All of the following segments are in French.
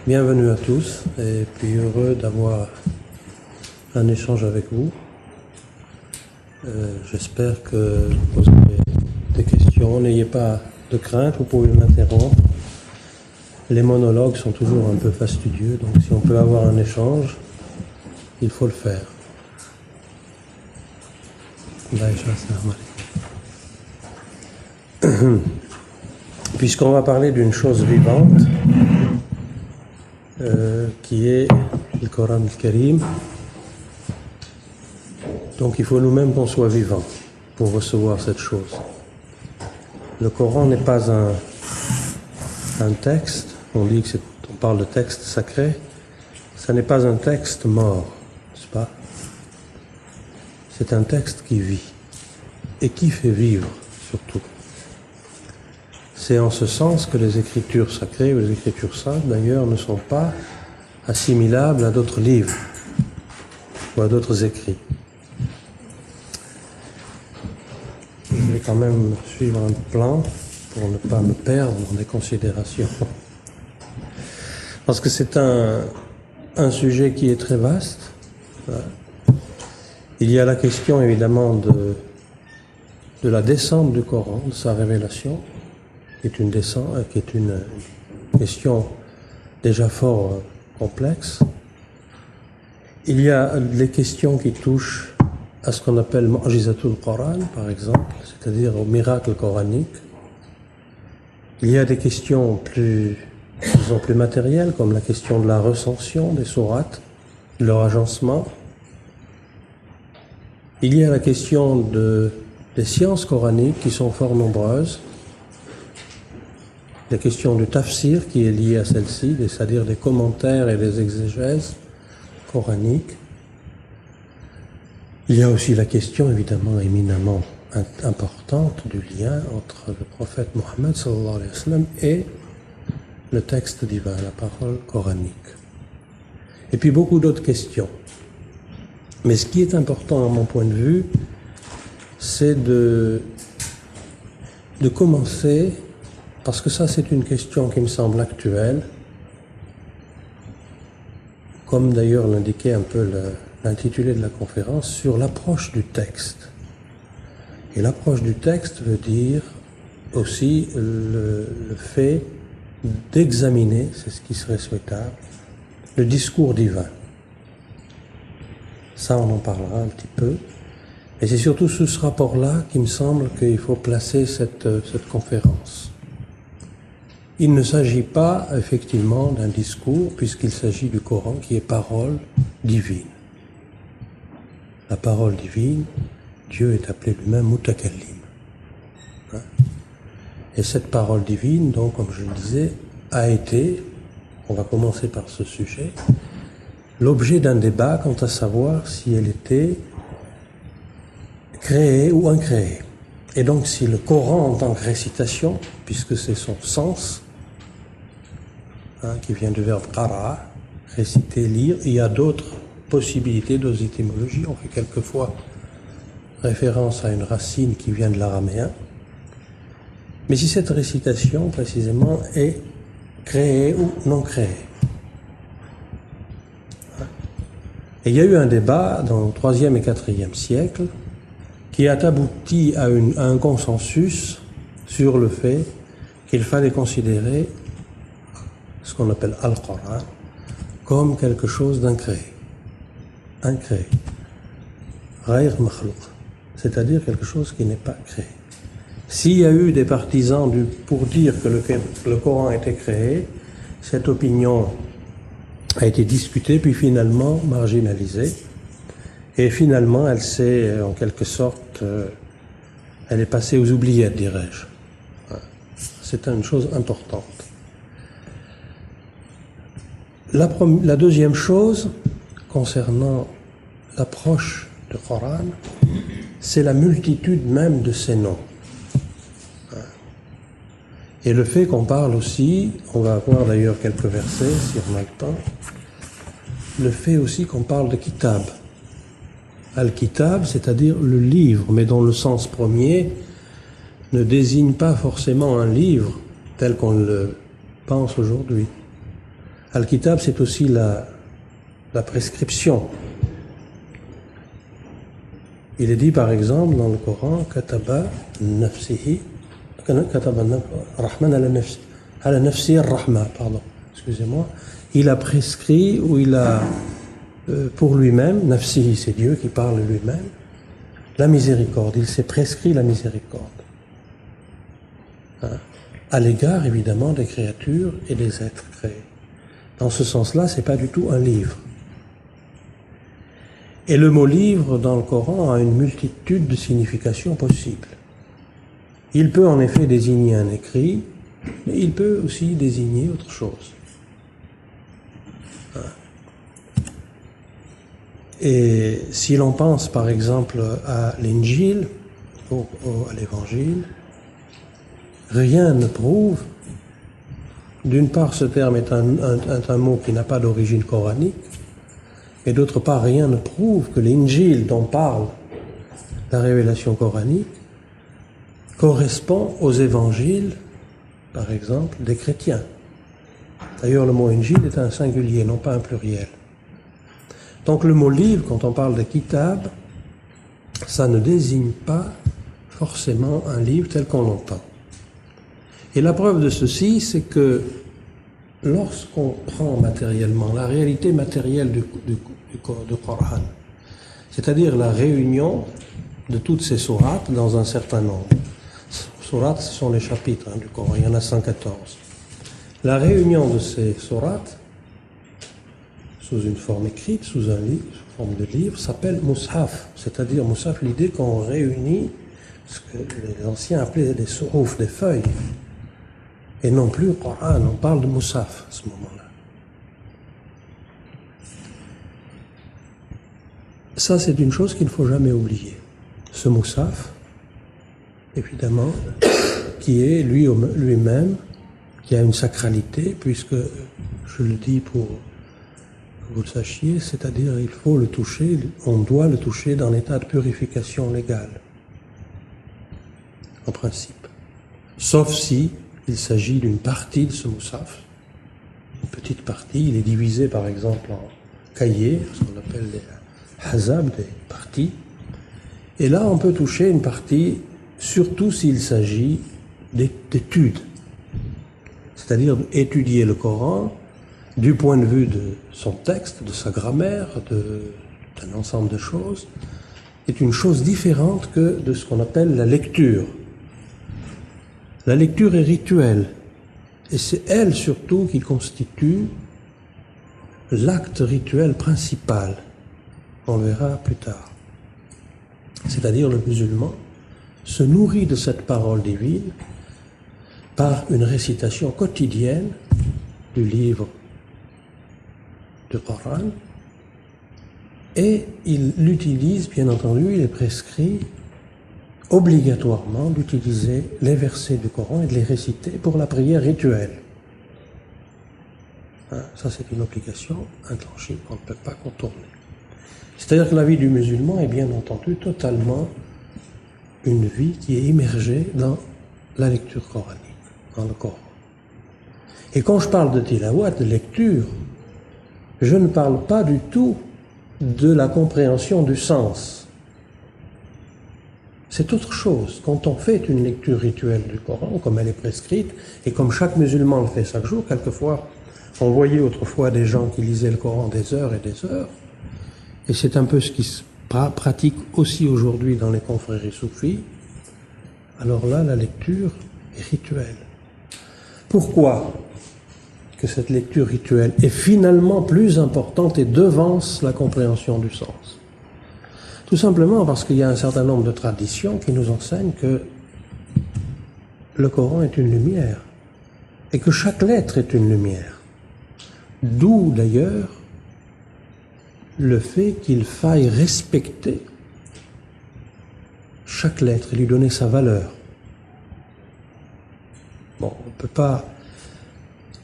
Bienvenue à tous et puis heureux d'avoir un échange avec vous. J'espère que vous avez des questions. N'ayez pas de crainte, vous pouvez m'interrompre. Les monologues sont toujours un peu fastidieux, donc si on peut avoir un échange, il faut le faire. Puisqu'on va parler d'une chose vivante, qui est le Coran al-Karim, donc il faut nous-mêmes qu'on soit vivants pour recevoir cette chose. Le Coran n'est pas un texte, on dit que on parle de texte sacré, ça n'est pas un texte mort, n'est-ce pas? C'est un texte qui vit et qui fait vivre surtout. C'est en ce sens que les écritures sacrées ou les écritures saintes d'ailleurs ne sont pas assimilables à d'autres livres ou à d'autres écrits. Je vais quand même suivre un plan pour ne pas me perdre dans des considérations. Parce que c'est un sujet qui est très vaste. Il y a la question évidemment de la descente du Coran, de sa révélation, qui est une question déjà fort complexe. Il y a les questions qui touchent à ce qu'on appelle Mu'jizatul Coran, par exemple, c'est-à-dire au miracle coranique. Il y a des questions plus matérielles, comme la question de la recension des sourates, de leur agencement. Il y a la question des sciences coraniques qui sont fort nombreuses. La question du tafsir qui est liée à celle-ci, c'est-à-dire des commentaires et des exégèses coraniques. Il y a aussi la question évidemment éminemment importante du lien entre le prophète Mohammed sallallahu alayhi wa sallam et le texte divin, la parole coranique. Et puis beaucoup d'autres questions. Mais ce qui est important à mon point de vue, c'est de commencer, parce que ça c'est une question qui me semble actuelle, comme d'ailleurs l'indiquait un peu l'intitulé de la conférence, sur l'approche du texte. Et l'approche du texte veut dire aussi le fait d'examiner, c'est ce qui serait souhaitable, le discours divin. Ça, on en parlera un petit peu. Et c'est surtout sous ce rapport-là qu'il me semble qu'il faut placer cette conférence. Il ne s'agit pas, effectivement, d'un discours, puisqu'il s'agit du Coran qui est parole divine. La parole divine, Dieu est appelé lui-même Mutakallim. Et cette parole divine, donc, comme je le disais, a été, on va commencer par ce sujet, l'objet d'un débat quant à savoir si elle était créée ou incréée. Et donc si le Coran en tant que récitation, puisque c'est son sens, qui vient du verbe qara, réciter, lire, il y a d'autres possibilités, d'autres étymologies. On fait quelquefois référence à une racine qui vient de l'araméen. Mais si cette récitation, précisément, est créée ou non créée. Et il y a eu un débat dans le 3e et 4e siècle qui a abouti à un consensus sur le fait qu'il fallait considérer ce qu'on appelle Al-Qur'an comme quelque chose d'incréé. Incréé. Ghayr makhlouq. C'est-à-dire quelque chose qui n'est pas créé. S'il y a eu des partisans pour dire que le Coran a été créé, cette opinion a été discutée, puis finalement marginalisée. Et finalement, elle s'est, en quelque sorte, elle est passée aux oubliettes, dirais-je. C'est une chose importante. La deuxième chose, concernant l'approche du Coran, c'est la multitude même de ces noms. Et le fait qu'on parle aussi, on va voir d'ailleurs quelques versets, si on a le temps, le fait aussi qu'on parle de kitab. Al-Kitab, c'est-à-dire le livre, mais dont le sens premier ne désigne pas forcément un livre tel qu'on le pense aujourd'hui. Al-Kitab, c'est aussi la prescription. Il est dit par exemple dans le Coran, Kataba nafsihi, Kataba Rahman ala nafsi ar-Rahma, pardon, excusez-moi. Il a prescrit, ou il a pour lui-même, nafsihi, c'est Dieu qui parle lui-même, la miséricorde. Il s'est prescrit la miséricorde. À l'égard, évidemment, des créatures et des êtres créés. Dans ce sens-là, c'est pas du tout un livre. Et le mot livre dans le Coran a une multitude de significations possibles. Il peut en effet désigner un écrit, mais il peut aussi désigner autre chose. Et si l'on pense par exemple à l'Injil, à l'Évangile, rien ne prouve, d'une part ce terme est un mot qui n'a pas d'origine coranique, et d'autre part rien ne prouve que l'Injil dont parle la révélation coranique correspond aux évangiles, par exemple, des chrétiens. D'ailleurs le mot Injil est un singulier, non pas un pluriel. Donc le mot livre, quand on parle de kitab, ça ne désigne pas forcément un livre tel qu'on l'entend. Et la preuve de ceci, c'est que lorsqu'on prend matériellement la réalité matérielle du Coran, c'est-à-dire la réunion de toutes ces sourates dans un certain nombre. Sourates, ce sont les chapitres du Coran, il y en a 114. La réunion de ces sourates sous une forme écrite, sous un livre, sous forme de livre, s'appelle Mus'haf, c'est-à-dire Mus'haf, l'idée qu'on réunit ce que les anciens appelaient des souroufs, des feuilles, et non plus le Coran, on parle de Mus'haf à ce moment-là. Ça, c'est une chose qu'il ne faut jamais oublier. Ce Mus'haf, évidemment, qui est lui-même, qui a une sacralité, puisque, je le dis pour que vous le sachiez, c'est-à-dire il faut le toucher, on doit le toucher dans l'état de purification légale, en principe. Sauf si il s'agit d'une partie de ce Mus'haf, une petite partie, il est divisé par exemple en cahiers, ce qu'on appelle des hazab, des parties, et là on peut toucher une partie, surtout s'il s'agit d'études, c'est-à-dire d'étudier le Coran du point de vue de son texte, de sa grammaire, d'un ensemble de choses, est une chose différente que de ce qu'on appelle la lecture. La lecture est rituelle, et c'est elle surtout qui constitue l'acte rituel principal. On le verra plus tard. C'est-à-dire le musulman se nourrit de cette parole divine par une récitation quotidienne du livre du Coran, et il l'utilise, bien entendu, il est prescrit obligatoirement d'utiliser les versets du Coran et de les réciter pour la prière rituelle. Ça, c'est une obligation intangible qu'on ne peut pas contourner. C'est-à-dire que la vie du musulman est bien entendu totalement une vie qui est immergée dans la lecture coranique, dans le Coran. Et quand je parle de tilawat, de lecture, je ne parle pas du tout de la compréhension du sens. C'est autre chose. Quand on fait une lecture rituelle du Coran, comme elle est prescrite, et comme chaque musulman le fait chaque jour, quelquefois, on voyait autrefois des gens qui lisaient le Coran des heures et des heures, et c'est un peu ce qui se pratique aussi aujourd'hui dans les confréries soufis. Alors là, la lecture est rituelle. Pourquoi que cette lecture rituelle est finalement plus importante et devance la compréhension du sens? Tout simplement parce qu'il y a un certain nombre de traditions qui nous enseignent que le Coran est une lumière et que chaque lettre est une lumière. D'où d'ailleurs le fait qu'il faille respecter chaque lettre et lui donner sa valeur. Bon, on ne peut pas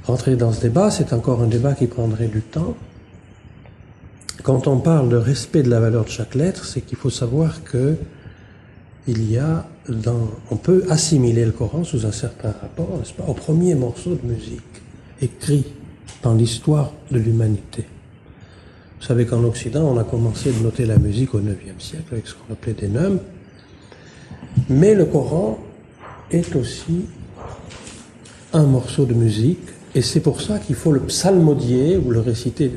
rentrer dans ce débat, c'est encore un débat qui prendrait du temps. Quand on parle de respect de la valeur de chaque lettre, c'est qu'il faut savoir que il y a on peut assimiler le Coran sous un certain rapport, n'est-ce pas, au premier morceau de musique écrit dans l'histoire de l'humanité. Vous savez qu'en Occident, on a commencé de noter la musique au IXe siècle avec ce qu'on appelait des neumes, mais le Coran est aussi un morceau de musique, et c'est pour ça qu'il faut le psalmodier ou le réciter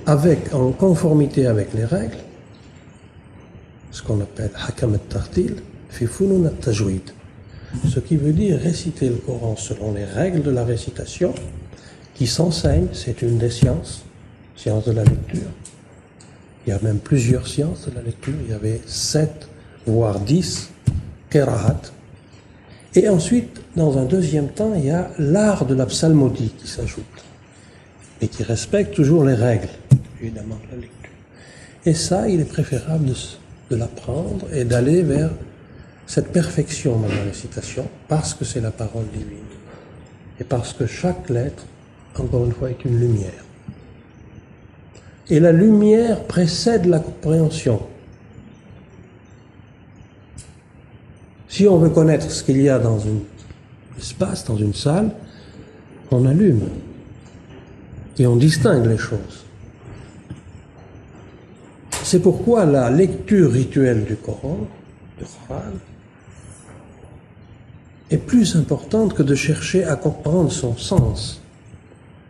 en conformité avec les règles, ce qu'on appelle hakam al-tartil, fi funun al-tajwid, ce qui veut dire réciter le Coran selon les règles de la récitation qui s'enseignent. C'est une des sciences de la lecture. Il y a même plusieurs sciences de la lecture, il y avait 7 voire 10 qiraat. Et ensuite, dans un deuxième temps, il y a l'art de la psalmodie qui s'ajoute, et qui respecte toujours les règles, évidemment, de la lecture. Et ça, il est préférable de l'apprendre et d'aller vers cette perfection dans la récitation, parce que c'est la parole divine, et parce que chaque lettre, encore une fois, est une lumière. Et la lumière précède la compréhension. Si on veut connaître ce qu'il y a dans un espace, dans une salle, on allume et on distingue les choses. C'est pourquoi la lecture rituelle du Coran, est plus importante que de chercher à comprendre son sens.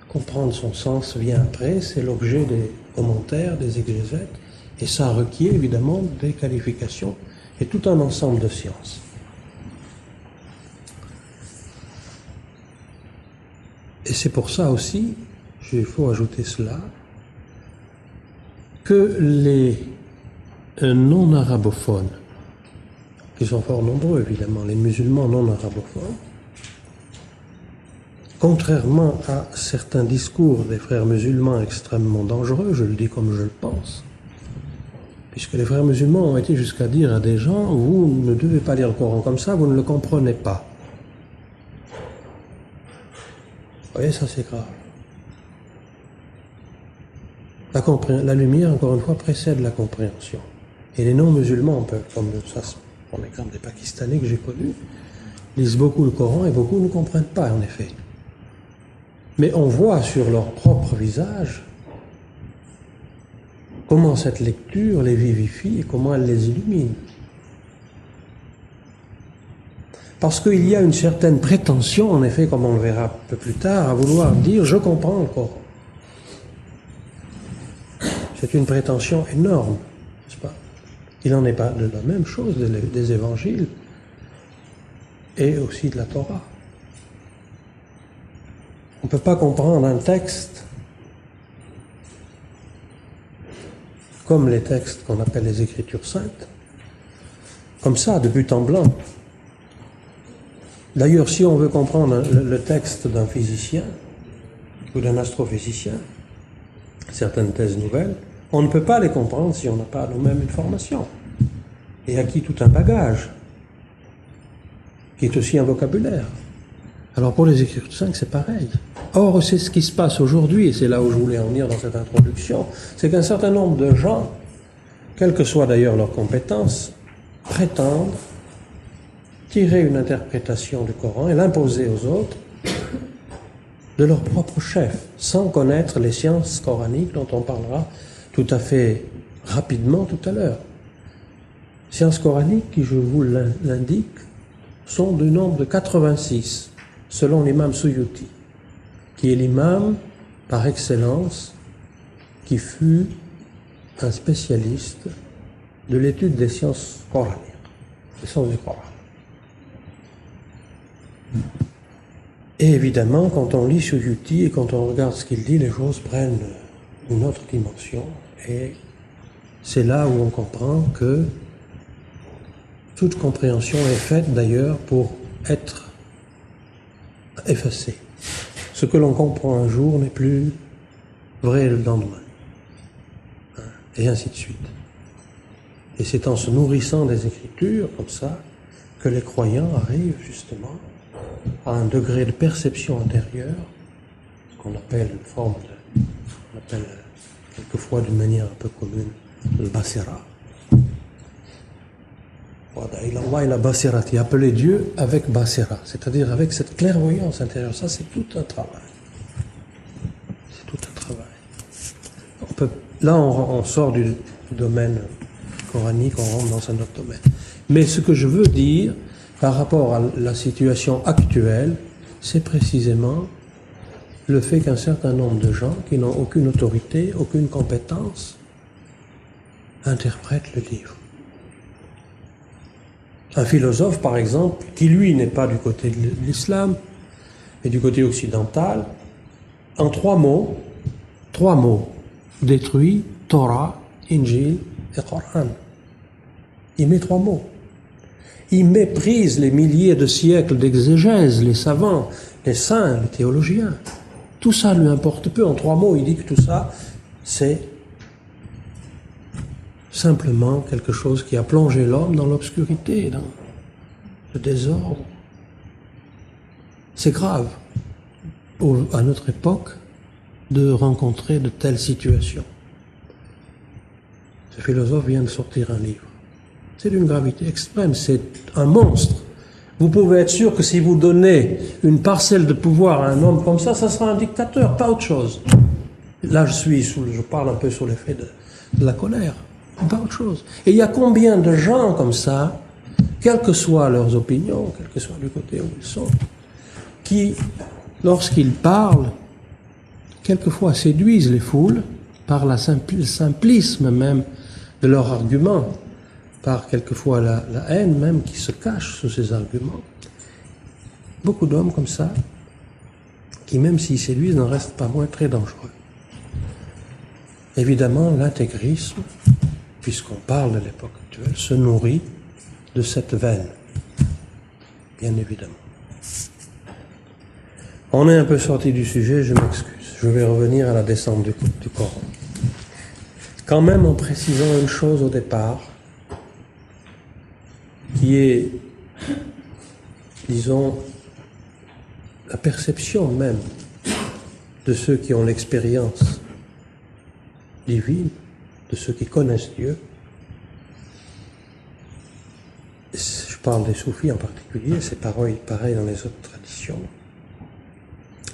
Comprendre son sens vient après, c'est l'objet des commentaires, des exégètes, et ça requiert évidemment des qualifications et tout un ensemble de sciences. Et c'est pour ça aussi, il faut ajouter cela, que les non-arabophones, qui sont fort nombreux évidemment, les musulmans non-arabophones, contrairement à certains discours des frères musulmans extrêmement dangereux, je le dis comme je le pense, puisque les frères musulmans ont été jusqu'à dire à des gens, vous ne devez pas lire le Coran comme ça, vous ne le comprenez pas. Vous voyez, ça c'est grave. La lumière, encore une fois, précède la compréhension. Et les non-musulmans, comme ça, pour l'exemple des Pakistanais que j'ai connus, lisent beaucoup le Coran et beaucoup ne comprennent pas, en effet. Mais on voit sur leur propre visage comment cette lecture les vivifie et comment elle les illumine. Parce qu'il y a une certaine prétention, en effet, comme on le verra un peu plus tard, à vouloir dire « je comprends le Coran ». C'est une prétention énorme, n'est-ce pas? Il n'en est pas de la même chose des évangiles et aussi de la Torah. On ne peut pas comprendre un texte comme les textes qu'on appelle les Écritures saintes, comme ça, de but en blanc. D'ailleurs, si on veut comprendre le texte d'un physicien ou d'un astrophysicien, certaines thèses nouvelles, on ne peut pas les comprendre si on n'a pas nous-mêmes une formation et acquis tout un bagage qui est aussi un vocabulaire. Alors pour les Écritures saintes, c'est pareil. Or, c'est ce qui se passe aujourd'hui, et c'est là où je voulais en venir dans cette introduction, c'est qu'un certain nombre de gens, quelles que soient d'ailleurs leurs compétences, prétendent tirer une interprétation du Coran et l'imposer aux autres de leur propre chef, sans connaître les sciences coraniques dont on parlera tout à fait rapidement tout à l'heure. Sciences coraniques qui, je vous l'indique, sont du nombre de 86, selon l'imam Suyuti, qui est l'imam par excellence, qui fut un spécialiste de l'étude des sciences coraniques, des sciences du Coran. Et évidemment, quand on lit Suyuti et quand on regarde ce qu'il dit, les choses prennent une autre dimension. Et c'est là où on comprend que toute compréhension est faite d'ailleurs pour être effacée. Ce que l'on comprend un jour n'est plus vrai le lendemain. Et ainsi de suite. Et c'est en se nourrissant des Écritures, comme ça, que les croyants arrivent justement à un degré de perception intérieure, qu'on appelle une forme de, on appelle quelquefois d'une manière un peu commune, le basira. Allah ila basirat, il appelait Dieu avec basira, c'est-à-dire avec cette clairvoyance intérieure. Ça, c'est tout un travail. C'est tout un travail. Là, on sort du domaine coranique, on rentre dans un autre domaine. Mais ce que je veux dire par rapport à la situation actuelle, c'est précisément le fait qu'un certain nombre de gens qui n'ont aucune autorité, aucune compétence, interprètent le livre. Un philosophe, par exemple, qui lui n'est pas du côté de l'islam, mais du côté occidental, en trois mots, détruit Torah, Injil et Coran. Il met trois mots. Il méprise les milliers de siècles d'exégèse, les savants, les saints, les théologiens. Tout ça lui importe peu. En trois mots, il dit que tout ça, c'est simplement quelque chose qui a plongé l'homme dans l'obscurité, dans le désordre. C'est grave, à notre époque, de rencontrer de telles situations. Ce philosophe vient de sortir un livre. C'est d'une gravité extrême, c'est un monstre. Vous pouvez être sûr que si vous donnez une parcelle de pouvoir à un homme comme ça sera un dictateur, pas autre chose. Là, je parle un peu sous l'effet de la colère, pas autre chose. Et il y a combien de gens comme ça, quelles que soient leurs opinions, quel que soit du côté où ils sont, qui, lorsqu'ils parlent, quelquefois séduisent les foules par le simplisme même de leurs arguments, par quelquefois la haine même qui se cache sous ces arguments. Beaucoup d'hommes comme ça, qui même s'ils séduisent, n'en restent pas moins très dangereux. Évidemment, l'intégrisme, puisqu'on parle de l'époque actuelle, se nourrit de cette veine, bien évidemment. On est un peu sorti du sujet, je m'excuse. Je vais revenir à la descente du Coran. Quand même en précisant une chose au départ, qui est, disons, la perception même de ceux qui ont l'expérience divine, de ceux qui connaissent Dieu. Je parle des soufis en particulier, c'est pareil dans les autres traditions.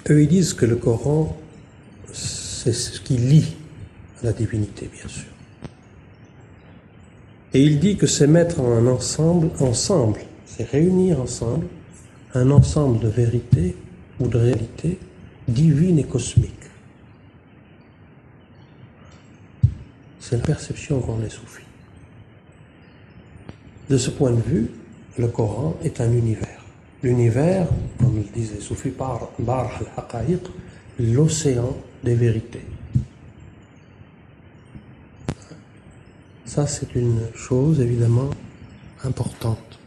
Eux, ils disent que le Coran, c'est ce qui lie à la divinité, bien sûr. Et il dit que c'est mettre en un ensemble, c'est réunir ensemble un ensemble de vérités ou de réalités divines et cosmiques. C'est la perception qu'ont les soufis. De ce point de vue, le Coran est un univers. L'univers, comme le disent les soufis, Bar al-Haqa'iq, l'océan des vérités. Ça, c'est une chose évidemment importante.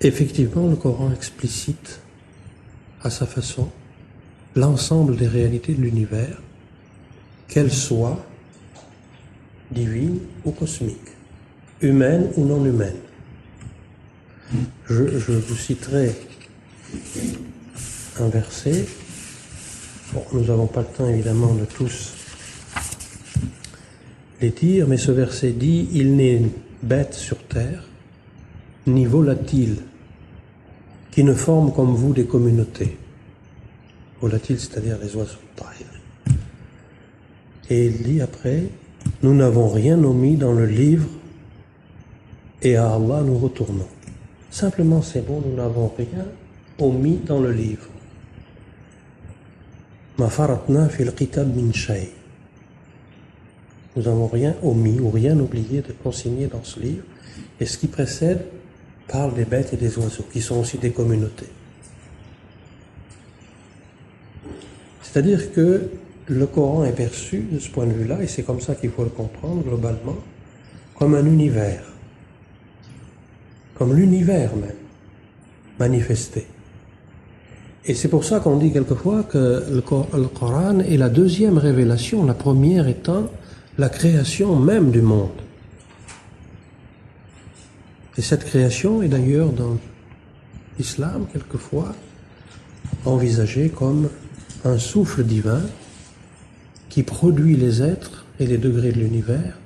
Effectivement, le Coran explicite à sa façon l'ensemble des réalités de l'univers, qu'elles soient divines ou cosmiques, humaines ou non humaines. Je vous citerai un verset. Bon, nous n'avons pas le temps évidemment de tous les dire, mais ce verset dit « Il n'est bête sur terre, ni volatile, qui ne forme comme vous des communautés. » Volatile, c'est-à-dire les oiseaux de taille. Et il dit après « Nous n'avons rien omis dans le livre, et à Allah nous retournons. » Simplement, c'est bon, nous n'avons rien omis dans le livre. « Ma faratna fil kitab min shay » Nous n'avons rien omis ou rien oublié de consigner dans ce livre. Et ce qui précède parle des bêtes et des oiseaux, qui sont aussi des communautés. C'est-à-dire que le Coran est perçu de ce point de vue-là, et c'est comme ça qu'il faut le comprendre globalement, comme un univers. Comme l'univers même, manifesté. Et c'est pour ça qu'on dit quelquefois que le Coran est la deuxième révélation, la première étant la création même du monde. Et cette création est d'ailleurs dans l'islam quelquefois envisagée comme un souffle divin qui produit les êtres et les degrés de l'univers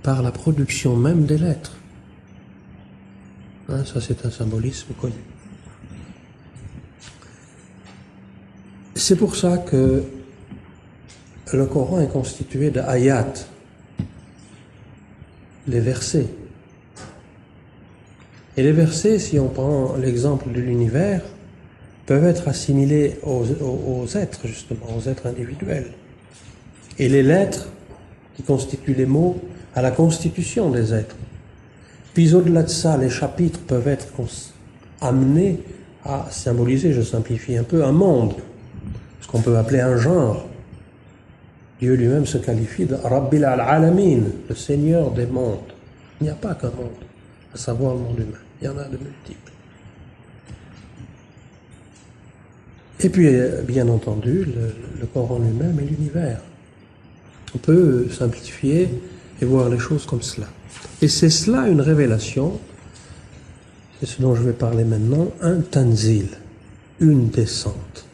par la production même des lettres. Hein, ça, c'est un symbolisme connu. C'est pour ça que le Coran est constitué de ayat, les versets. Et les versets, si on prend l'exemple de l'univers, peuvent être assimilés aux êtres, justement, aux êtres individuels. Et les lettres, qui constituent les mots, à la constitution des êtres. Puis au-delà de ça, les chapitres peuvent être amenés à symboliser, je simplifie un peu, un monde, ce qu'on peut appeler un genre. Dieu lui-même se qualifie de Rabbil al-Alamin, le Seigneur des mondes. Il n'y a pas qu'un monde, à savoir le monde humain. Il y en a de multiples. Et puis, bien entendu, le Coran lui-même est l'univers. On peut simplifier et voir les choses comme cela. Et c'est cela une révélation, c'est ce dont je vais parler maintenant, un tanzil, une descente.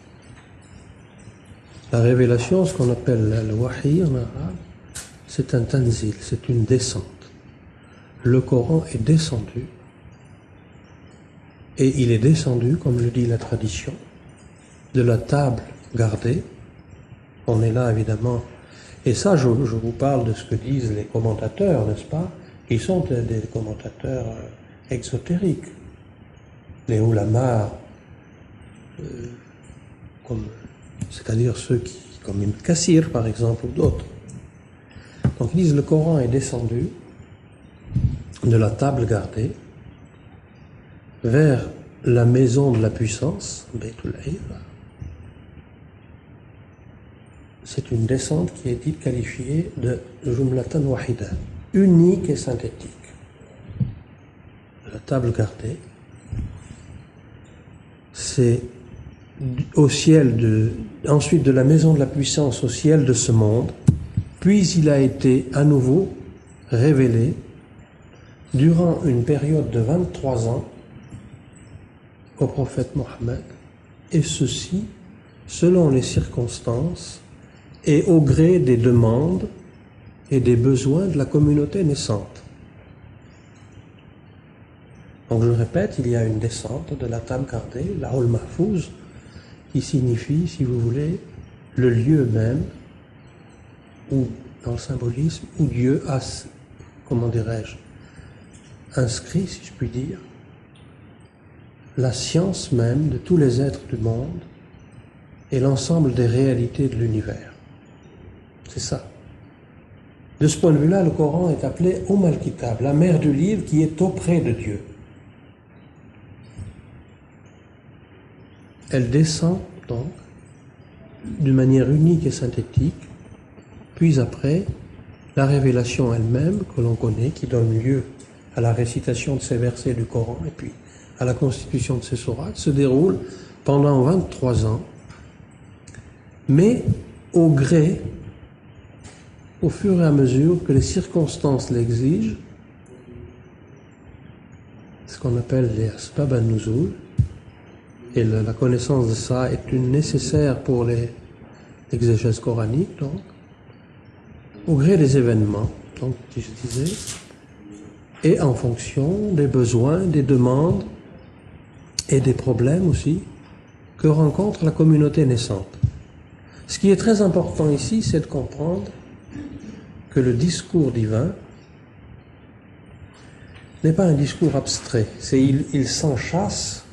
La révélation, ce qu'on appelle le wahi en arabe, c'est un tanzil, c'est une descente. Le Coran est descendu, et il est descendu, comme le dit la tradition, de la table gardée. On est là, évidemment. Et ça, je vous parle de ce que disent les commentateurs, n'est-ce pas? Qui sont des commentateurs exotériques. Les ulamas, c'est-à-dire ceux qui, comme Ibn Kassir par exemple, ou d'autres. Donc ils disent le Coran est descendu de la table gardée vers la maison de la puissance, Baytul Ilm. C'est une descente qui est dite qualifiée de Jumlatan Wahida, unique et synthétique. La table gardée, c'est au ciel ensuite de la maison de la puissance au ciel de ce monde, puis il a été à nouveau révélé durant une période de 23 ans au prophète Mohammed, et ceci selon les circonstances et au gré des demandes et des besoins de la communauté naissante. Donc je répète, il y a une descente de la table gardée, la Hol Mahfouz, qui signifie, si vous voulez, le lieu même, où, dans le symbolisme, où Dieu a, comment dirais-je, inscrit, si je puis dire, la science même de tous les êtres du monde et l'ensemble des réalités de l'univers. C'est ça. De ce point de vue-là, le Coran est appelé Al-Kitab, la mère du livre qui est auprès de Dieu. Elle descend donc d'une manière unique et synthétique, puis après, la révélation elle-même que l'on connaît, qui donne lieu à la récitation de ces versets du Coran et puis à la constitution de ces sourates, se déroule pendant 23 ans, mais au gré, au fur et à mesure que les circonstances l'exigent, ce qu'on appelle les asbab al-nuzul, et la connaissance de ça est une nécessaire pour l'exégèse coranique, donc, au gré des événements, donc, je disais, et en fonction des besoins, des demandes et des problèmes aussi que rencontre la communauté naissante. Ce qui est très important ici, c'est de comprendre que le discours divin n'est pas un discours abstrait, il s'enchâsse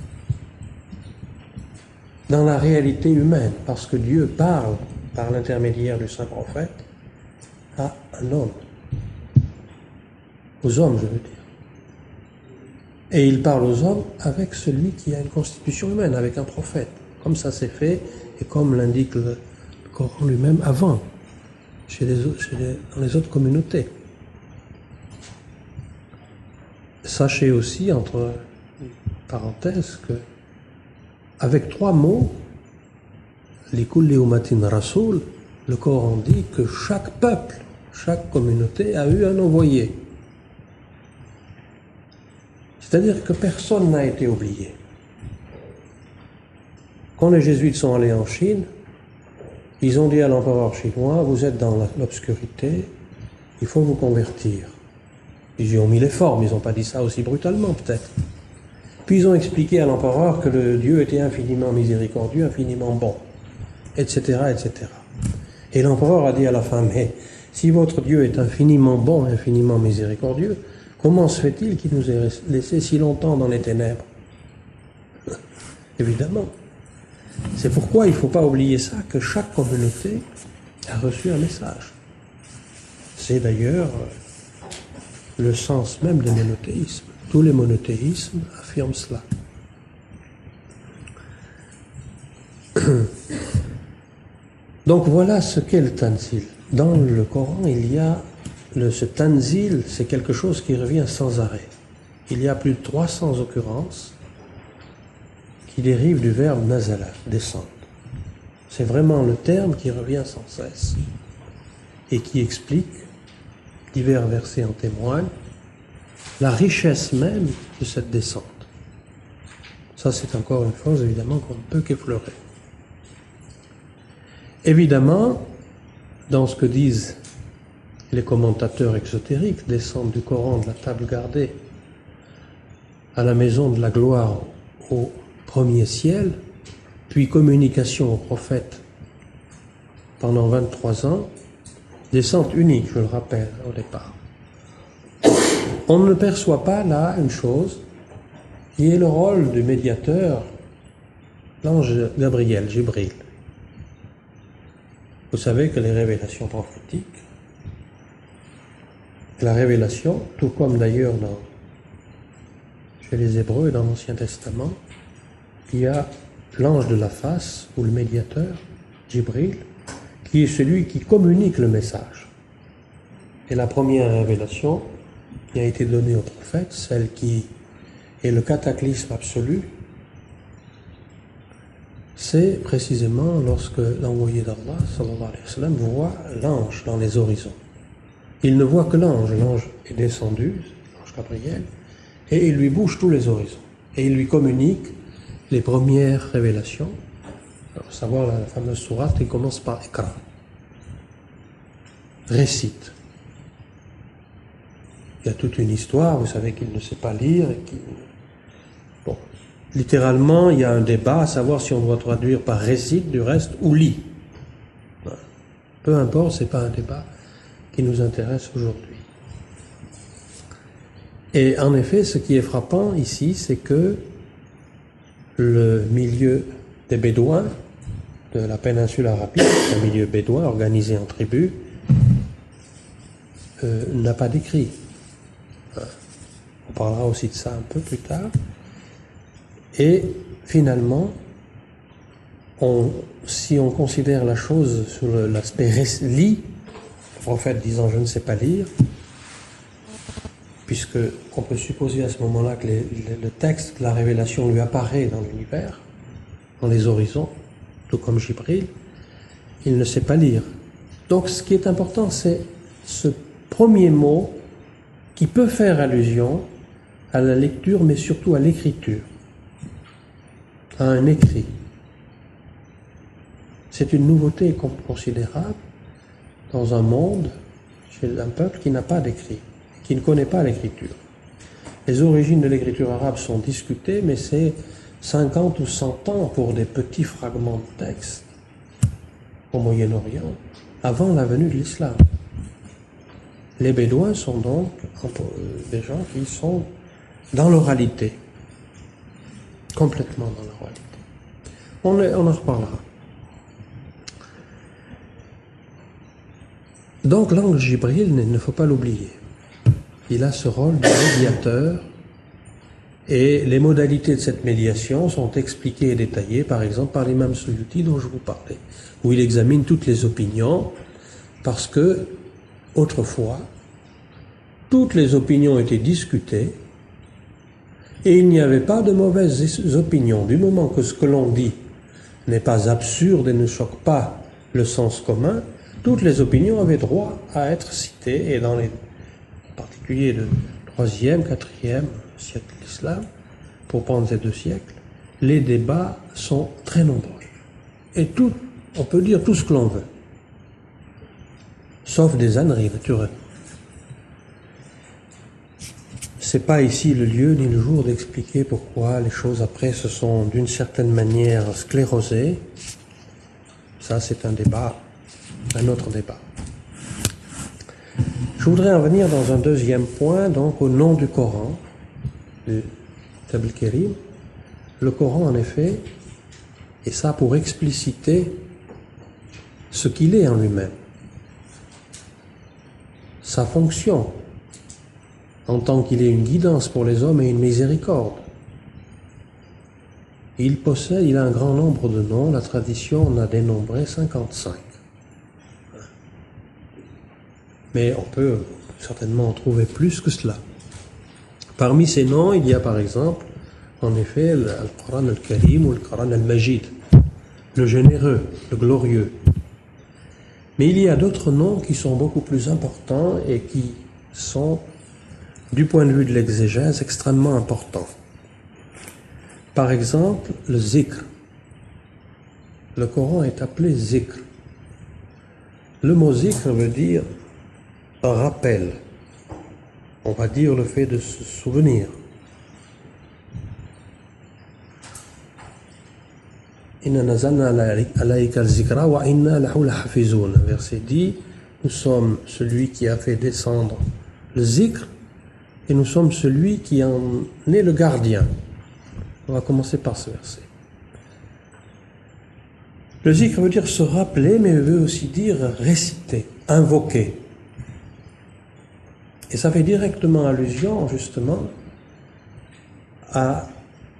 dans la réalité humaine, parce que Dieu parle par l'intermédiaire du saint prophète à un homme, aux hommes je veux dire. Et il parle aux hommes avec celui qui a une constitution humaine, avec un prophète, comme ça s'est fait et comme l'indique le Coran lui-même avant, dans les autres communautés. Sachez aussi, entre parenthèses, que avec 3 mots, Likulli ummatin rasoul, le Coran dit que chaque peuple, chaque communauté a eu un envoyé. C'est-à-dire que personne n'a été oublié. Quand les jésuites sont allés en Chine, ils ont dit à l'empereur chinois, vous êtes dans l'obscurité, il faut vous convertir. Ils y ont mis les formes, ils n'ont pas dit ça aussi brutalement peut-être. Puis ils ont expliqué à l'empereur que le Dieu était infiniment miséricordieux, infiniment bon, etc., etc. Et l'empereur a dit à la fin, mais si votre Dieu est infiniment bon, infiniment miséricordieux, comment se fait-il qu'il nous ait laissé si longtemps dans les ténèbres? Évidemment. C'est pourquoi il ne faut pas oublier ça, que chaque communauté a reçu un message. C'est d'ailleurs le sens même des monothéismes. Tous les monothéismes affirment cela. Donc voilà ce qu'est le Tanzil. Dans le Coran, il y a ce Tanzil, c'est quelque chose qui revient sans arrêt. Il y a plus de 300 occurrences qui dérivent du verbe nazala, descendre. C'est vraiment le terme qui revient sans cesse et qui explique, divers versets en témoignent, la richesse même de cette descente. Ça, c'est encore une chose, évidemment, qu'on ne peut qu'effleurer. Évidemment, dans ce que disent les commentateurs exotériques, descendre du Coran de la table gardée à la maison de la gloire au premier ciel, puis communication au prophète pendant 23 ans, descente unique, je le rappelle, au départ. On ne perçoit pas là une chose qui est le rôle du médiateur, l'ange Gabriel, Jibril. Vous savez que les révélations prophétiques, la révélation, tout comme d'ailleurs chez les Hébreux et dans l'Ancien Testament, il y a l'ange de la face, ou le médiateur, Jibril, qui est celui qui communique le message. Et la première révélation qui a été donnée au prophète, celle qui est le cataclysme absolu, c'est précisément lorsque l'envoyé d'Allah, sallallahu alayhi wa sallam, voit l'ange dans les horizons. Il ne voit que l'ange est descendu, l'ange Gabriel, et il lui bouge tous les horizons. Et il lui communique les premières révélations, à savoir la fameuse sourate qui commence par Iqra. Récite. Il y a toute une histoire, vous savez qu'il ne sait pas lire. Bon. Littéralement, il y a un débat à savoir si on doit traduire par récite du reste ou lit. Peu importe, ce n'est pas un débat qui nous intéresse aujourd'hui. Et en effet, ce qui est frappant ici, c'est que le milieu des Bédouins de la péninsule arabique, un milieu bédouin organisé en tribus, n'a pas d'écrit. On parlera aussi de ça un peu plus tard. Et finalement, si on considère la chose sur l'aspect lit, le prophète disant « je ne sais pas lire », puisque on peut supposer à ce moment-là que le texte de la révélation lui apparaît dans l'univers, dans les horizons, tout comme Jibril, il ne sait pas lire. Donc ce qui est important, c'est ce premier mot qui peut faire allusion à la lecture, mais surtout à l'écriture, à un écrit. C'est une nouveauté considérable dans un monde, chez un peuple qui n'a pas d'écrit, qui ne connaît pas l'écriture. Les origines de l'écriture arabe sont discutées, mais c'est 50 ou 100 ans pour des petits fragments de texte au Moyen-Orient, avant la venue de l'islam. Les Bédouins sont donc des gens qui sont dans l'oralité, complètement dans l'oralité. On en reparlera. Donc l'ange Jibril, il ne faut pas l'oublier. Il a ce rôle de médiateur et les modalités de cette médiation sont expliquées et détaillées, par exemple, par l'imam Suyuti dont je vous parlais, où il examine toutes les opinions, parce que, autrefois, toutes les opinions étaient discutées et il n'y avait pas de mauvaises opinions. Du moment que ce que l'on dit n'est pas absurde et ne choque pas le sens commun, toutes les opinions avaient droit à être citées, et dans les en particulier le 3e, 4e siècle de l'islam, pour prendre ces 2 siècles, les débats sont très nombreux. Et tout, on peut dire tout ce que l'on veut, sauf des âneries, naturellement. c'est pas ici le lieu ni le jour d'expliquer pourquoi les choses après se sont d'une certaine manière sclérosées. Ça, c'est un débat, un autre débat. Je voudrais en venir dans un deuxième point, donc au nom du Coran, du Kitab al-Karim. Le Coran, en effet, et ça pour expliciter ce qu'il est en lui-même, sa fonction, en tant qu'il est une guidance pour les hommes et une miséricorde. Il a un grand nombre de noms, la tradition en a dénombré 55. Mais on peut certainement en trouver plus que cela. Parmi ces noms, il y a par exemple, en effet, le Coran al-Karim ou le Coran al-Majid, le généreux, le glorieux. Mais il y a d'autres noms qui sont beaucoup plus importants et qui sont, du point de vue de l'exégèse, extrêmement importants. Par exemple, le zikr. Le Coran est appelé zikr. Le mot zikr veut dire rappel. On va dire le fait de se souvenir. Inna nazalna alayka al-zikra wa inna lahu lahafizun. Verset dit, nous sommes celui qui a fait descendre le zikr et nous sommes celui qui en est le gardien. On va commencer par ce verset. Le zikr veut dire se rappeler, mais veut aussi dire réciter, invoquer. Et ça fait directement allusion, justement, à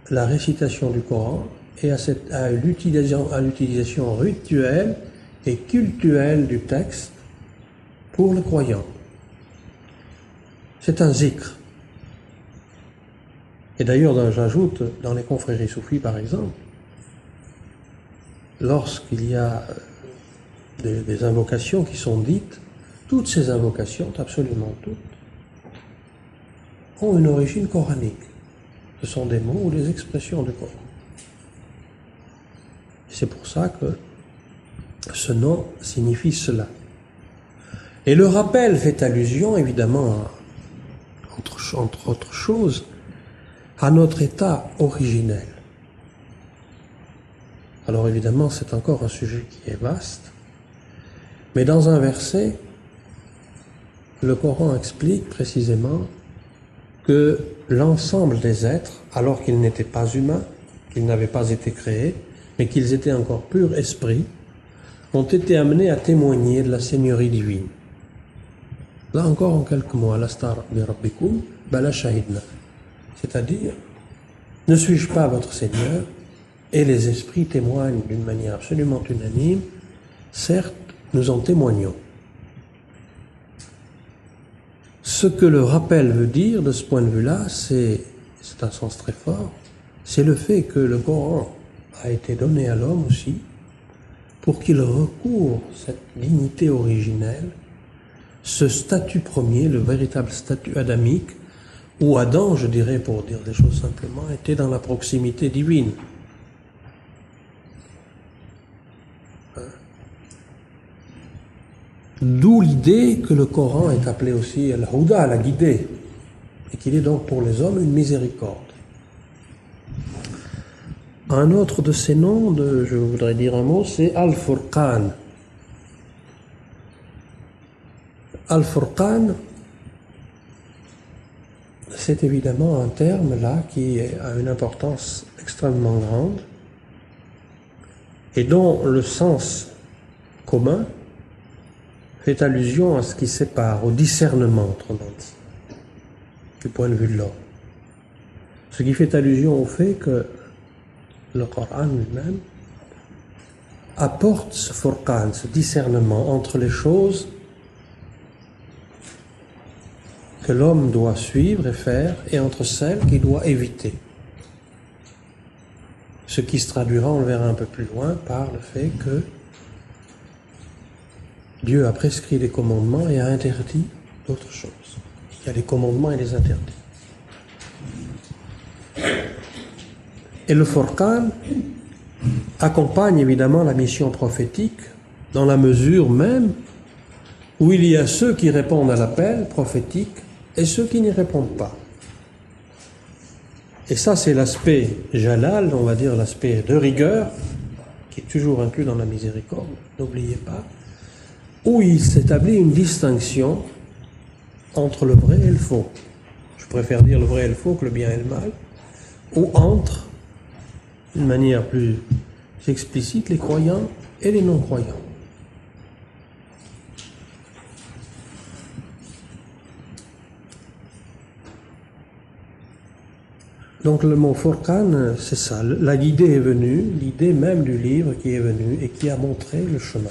la récitation du Coran et à l'utilisation rituelle et cultuelle du texte pour le croyant. C'est un zikr. Et d'ailleurs, j'ajoute, dans les confréries soufis, par exemple, lorsqu'il y a des invocations qui sont dites, toutes ces invocations, absolument toutes, ont une origine coranique. Ce sont des mots ou des expressions du Coran. C'est pour ça que ce nom signifie cela. Et le rappel fait allusion, évidemment, entre autres choses, à notre état originel. Alors évidemment, c'est encore un sujet qui est vaste, mais dans un verset, le Coran explique précisément que l'ensemble des êtres, alors qu'ils n'étaient pas humains, qu'ils n'avaient pas été créés, mais qu'ils étaient encore purs esprits, ont été amenés à témoigner de la Seigneurie divine. Là encore, en quelques mots, Alastar bi Rabbikum, bala shahidna. C'est-à-dire, ne suis-je pas votre Seigneur? Et les esprits témoignent d'une manière absolument unanime. Certes, nous en témoignons. Ce que le rappel veut dire de ce point de vue-là, c'est un sens très fort, c'est le fait que le Coran a été donné à l'homme aussi pour qu'il recouvre cette dignité originelle, ce statut premier, le véritable statut adamique, où Adam, je dirais pour dire des choses simplement, était dans la proximité divine. D'où l'idée que le Coran est appelé aussi Al-Huda, la guidée, et qu'il est donc pour les hommes une miséricorde. Un autre de ces noms, je voudrais dire un mot, c'est Al-Furqan. Al-Furqan, c'est évidemment un terme là qui a une importance extrêmement grande et dont le sens commun fait allusion à ce qui sépare, au discernement, autrement dit, du point de vue de l'homme. Ce qui fait allusion au fait que le Coran lui-même apporte ce furqan, ce discernement entre les choses que l'homme doit suivre et faire et entre celles qu'il doit éviter. Ce qui se traduira, on le verra un peu plus loin, par le fait que Dieu a prescrit les commandements et a interdit d'autres choses. Il y a les commandements et les interdits. Et le Furqan accompagne évidemment la mission prophétique dans la mesure même où il y a ceux qui répondent à l'appel prophétique et ceux qui n'y répondent pas. Et ça, c'est l'aspect jalal, on va dire l'aspect de rigueur, qui est toujours inclus dans la miséricorde, n'oubliez pas, où il s'établit une distinction entre le vrai et le faux. Je préfère dire le vrai et le faux que le bien et le mal, ou entre, d'une manière plus explicite, les croyants et les non-croyants. Donc le mot Furqan, c'est ça. L'idée est venue, l'idée même du livre qui est venue et qui a montré le chemin,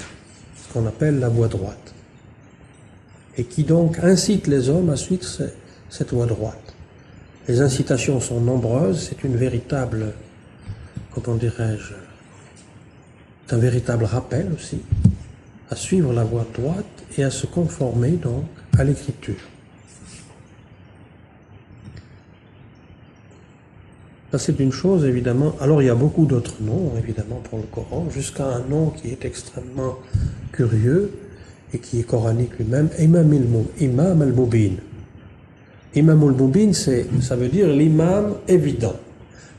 ce qu'on appelle la voie droite. Et qui donc incite les hommes à suivre cette voie droite. Les incitations sont nombreuses, c'est une véritable, comment dirais-je, c'est un véritable rappel aussi, à suivre la voie droite et à se conformer donc à l'écriture. Ça, c'est une chose, évidemment. Alors, il y a beaucoup d'autres noms, évidemment, pour le Coran, jusqu'à un nom qui est extrêmement curieux et qui est coranique lui-même, Imam al-Mubin. Imam al-Mubin, ça veut dire l'imam évident.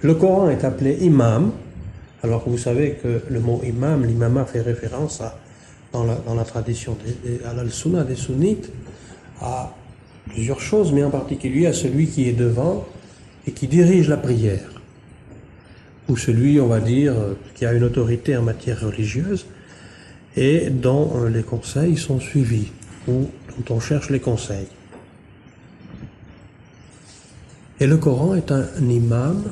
Le Coran est appelé imam, alors que vous savez que le mot imam, l'imama fait référence dans la tradition, à l'al-sunnah des sunnites, à plusieurs choses, mais en particulier à celui qui est devant et qui dirige la prière, ou celui, on va dire, qui a une autorité en matière religieuse et dont les conseils sont suivis, ou dont on cherche les conseils. Et le Coran est un imam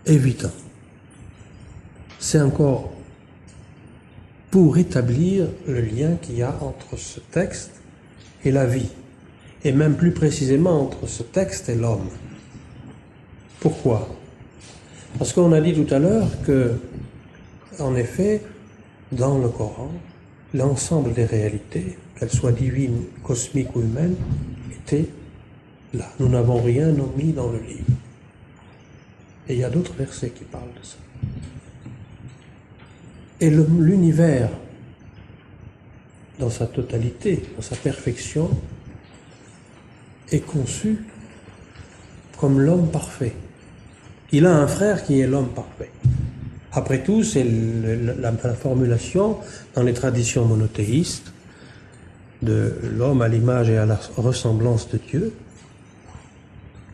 évident. C'est encore pour établir le lien qu'il y a entre ce texte et la vie, et même plus précisément entre ce texte et l'homme. Pourquoi? Parce qu'on a dit tout à l'heure que, en effet, dans le Coran, l'ensemble des réalités, qu'elles soient divines, cosmiques ou humaines, étaient là. Nous n'avons rien omis dans le livre. Et il y a d'autres versets qui parlent de ça. Et l'univers, dans sa totalité, dans sa perfection, est conçu comme l'homme parfait. Il a un frère qui est l'homme parfait. Après tout, c'est la formulation dans les traditions monothéistes de l'homme à l'image et à la ressemblance de Dieu,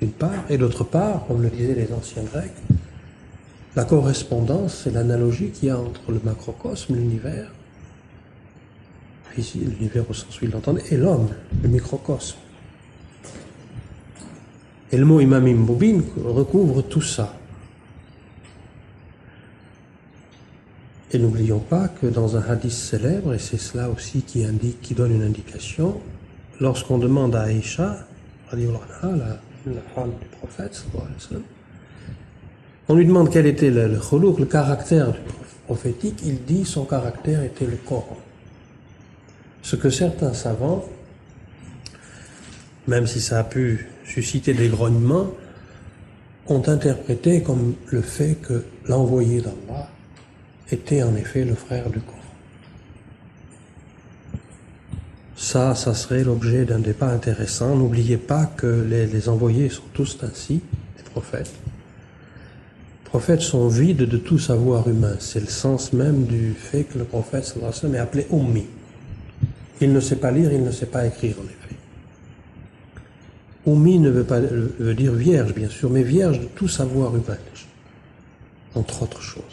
d'une part, et d'autre part, comme le disaient les anciens Grecs, la correspondance, c'est l'analogie qu'il y a entre le macrocosme, l'univers, l'univers au sens où il l'entendait, et l'homme, le microcosme. Et le mot Imam al-Mubin recouvre tout ça. Et n'oublions pas que dans un hadith célèbre, et c'est cela aussi qui donne une indication, lorsqu'on demande à Aïcha, la femme du prophète, on lui demande quel était le khuluq, le caractère du prophétique, il dit son caractère était le Coran. Ce que certains savants, même si ça a pu susciter des grognements, ont interprété comme le fait que l'envoyé d'Allah était en effet le frère du Coran. Ça serait l'objet d'un débat intéressant. N'oubliez pas que les envoyés sont tous ainsi, les prophètes. Les prophètes sont vides de tout savoir humain. C'est le sens même du fait que le prophète sallallahu alayhi wa sallam est appelé Ummi. Il ne sait pas lire, il ne sait pas écrire en effet. Ummi veut dire vierge, bien sûr, mais vierge de tout savoir humain, entre autres choses.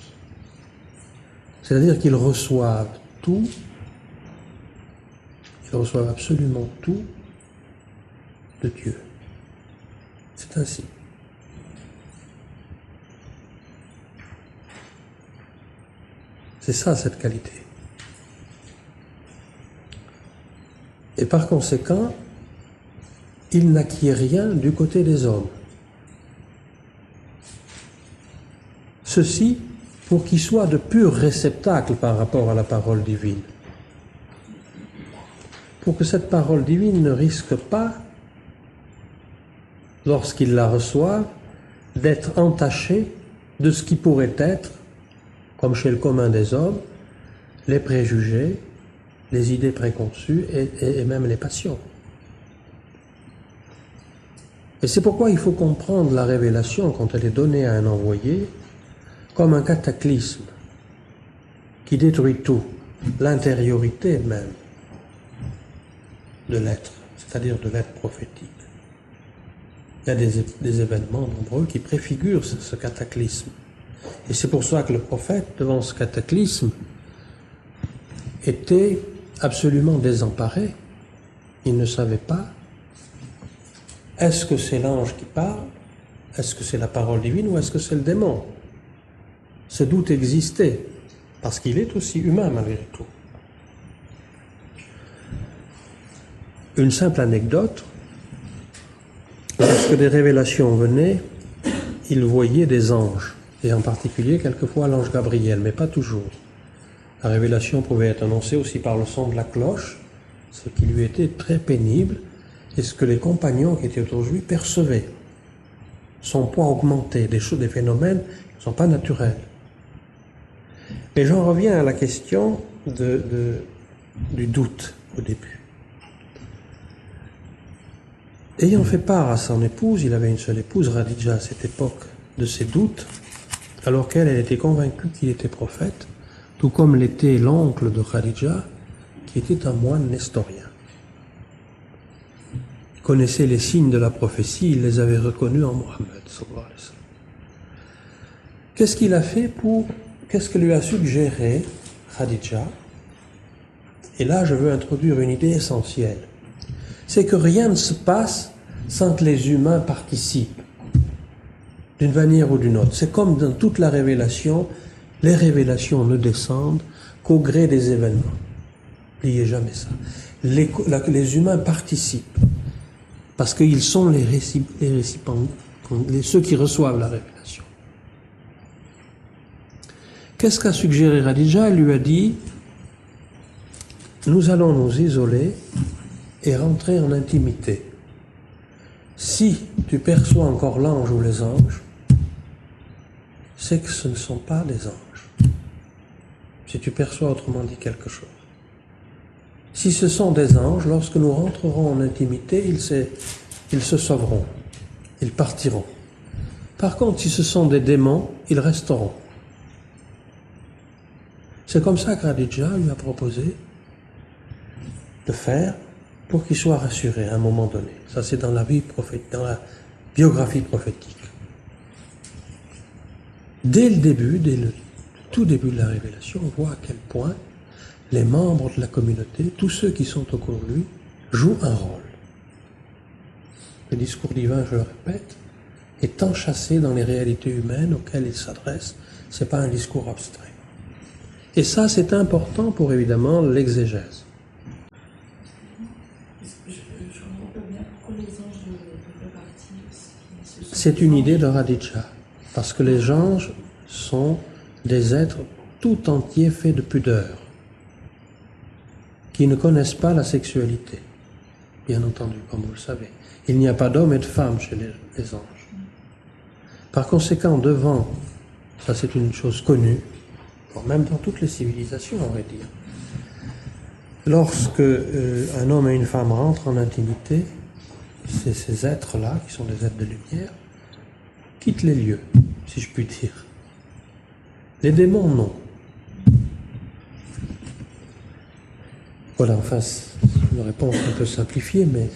C'est-à-dire qu'ils reçoivent tout, ils reçoivent absolument tout de Dieu. C'est ainsi. C'est ça, cette qualité. Et par conséquent, il n'acquiert rien du côté des hommes. Ceci pour qu'il soit de pur réceptacle par rapport à la parole divine. Pour que cette parole divine ne risque pas, lorsqu'il la reçoit, d'être entachée de ce qui pourrait être, comme chez le commun des hommes, les préjugés, les idées préconçues et même les passions. Et c'est pourquoi il faut comprendre la révélation, quand elle est donnée à un envoyé, comme un cataclysme qui détruit tout, l'intériorité même de l'être, c'est-à-dire de l'être prophétique. Il y a des événements nombreux qui préfigurent ce cataclysme. Et c'est pour ça que le prophète, devant ce cataclysme, était absolument désemparé. Il ne savait pas, est-ce que c'est l'ange qui parle, est-ce que c'est la parole divine ou est-ce que c'est le démon? Ce doute existait, parce qu'il est aussi humain malgré tout. Une simple anecdote, lorsque des révélations venaient, il voyait des anges, et en particulier quelquefois l'ange Gabriel, mais pas toujours. La révélation pouvait être annoncée aussi par le son de la cloche, ce qui lui était très pénible, et ce que les compagnons qui étaient autour de lui percevaient. Son poids augmentait, des phénomènes qui ne sont pas naturels. Mais j'en reviens à la question du doute au début. Ayant fait part à son épouse, il avait une seule épouse, Khadija, à cette époque, de ses doutes, alors qu'elle était convaincue qu'il était prophète, tout comme l'était l'oncle de Khadija, qui était un moine nestorien. Il connaissait les signes de la prophétie, il les avait reconnus en Mohammed, sallallahu alayhi wa sallam. Qu'est-ce que lui a suggéré Khadija? Et là, je veux introduire une idée essentielle. C'est que rien ne se passe sans que les humains participent, d'une manière ou d'une autre. C'est comme dans toute la révélation, les révélations ne descendent qu'au gré des événements. N'oubliez jamais ça. Les humains participent, parce qu'ils sont les récipients, ceux qui reçoivent la révélation. Qu'est-ce qu'a suggéré Khadija? Elle lui a dit, nous allons nous isoler et rentrer en intimité. Si tu perçois encore l'ange ou les anges, c'est que ce ne sont pas des anges. Si tu perçois autrement dit quelque chose. Si ce sont des anges, lorsque nous rentrerons en intimité, ils se sauveront, ils partiront. Par contre, si ce sont des démons, ils resteront. C'est comme ça que Khadija lui a proposé de faire pour qu'il soit rassuré à un moment donné. Ça, c'est dans la biographie prophétique. Dès le tout début de la révélation, on voit à quel point les membres de la communauté, tous ceux qui sont autour de lui, jouent un rôle. Le discours divin, je le répète, est enchâssé dans les réalités humaines auxquelles il s'adresse. Ce n'est pas un discours abstrait. Et ça, c'est important pour, évidemment, l'exégèse. C'est une idée de Khadija, parce que les anges sont des êtres tout entiers faits de pudeur, qui ne connaissent pas la sexualité, bien entendu, comme vous le savez. Il n'y a pas d'hommes et de femmes chez les anges. Par conséquent, devant, ça c'est une chose connue, même dans toutes les civilisations, on va dire, lorsque un homme et une femme rentrent en intimité, ces êtres-là, qui sont des êtres de lumière, quittent les lieux, si je puis dire. Les démons, non. Voilà, enfin, c'est une réponse un peu simplifiée, mais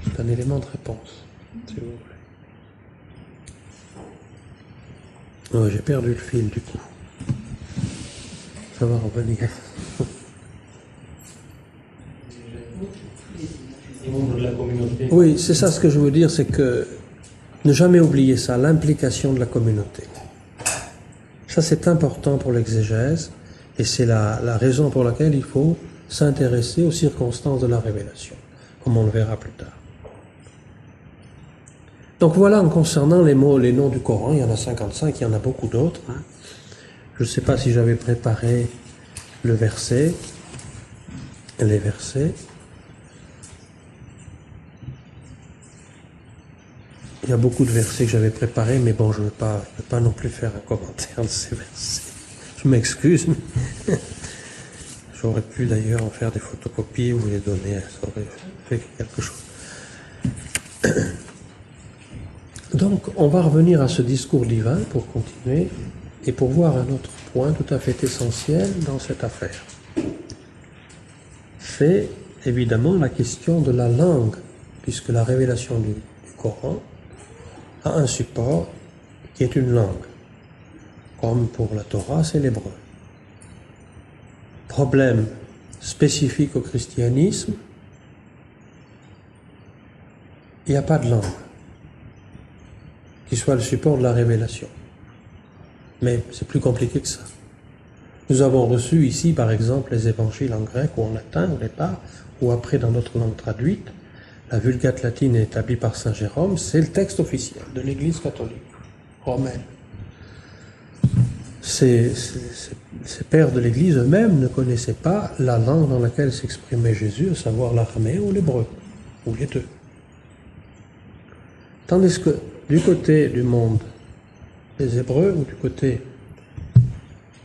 c'est un élément de réponse, si vous voulez. Oh, j'ai perdu le fil, du coup. Ça va revenir. Oui, c'est ça ce que je veux dire, c'est que ne jamais oublier ça, l'implication de la communauté. Ça, c'est important pour l'exégèse, et c'est la raison pour laquelle il faut s'intéresser aux circonstances de la révélation, comme on le verra plus tard. Donc voilà, en concernant les noms du Coran, il y en a 55, il y en a beaucoup d'autres. Je ne sais pas si j'avais préparé les versets. Il y a beaucoup de versets que j'avais préparés, mais bon, je ne vais pas non plus faire un commentaire de ces versets. Je m'excuse, mais j'aurais pu d'ailleurs en faire des photocopies ou les donner, ça aurait fait quelque chose. Donc, on va revenir à ce discours divin pour continuer et pour voir un autre point tout à fait essentiel dans cette affaire. C'est évidemment la question de la langue, puisque la révélation du Coran a un support qui est une langue, comme pour la Torah, c'est l'hébreu. Problème spécifique au christianisme, il n'y a pas de langue qui soit le support de la révélation. Mais c'est plus compliqué que ça. Nous avons reçu ici, par exemple, les évangiles en grec ou en latin au départ, ou après dans notre langue traduite. La Vulgate latine établie par Saint Jérôme, c'est le texte officiel de l'Église catholique romaine. Ces pères de l'Église eux-mêmes ne connaissaient pas la langue dans laquelle s'exprimait Jésus, à savoir l'araméen ou l'hébreu, ou les deux. Tandis que du côté du monde des Hébreux ou du côté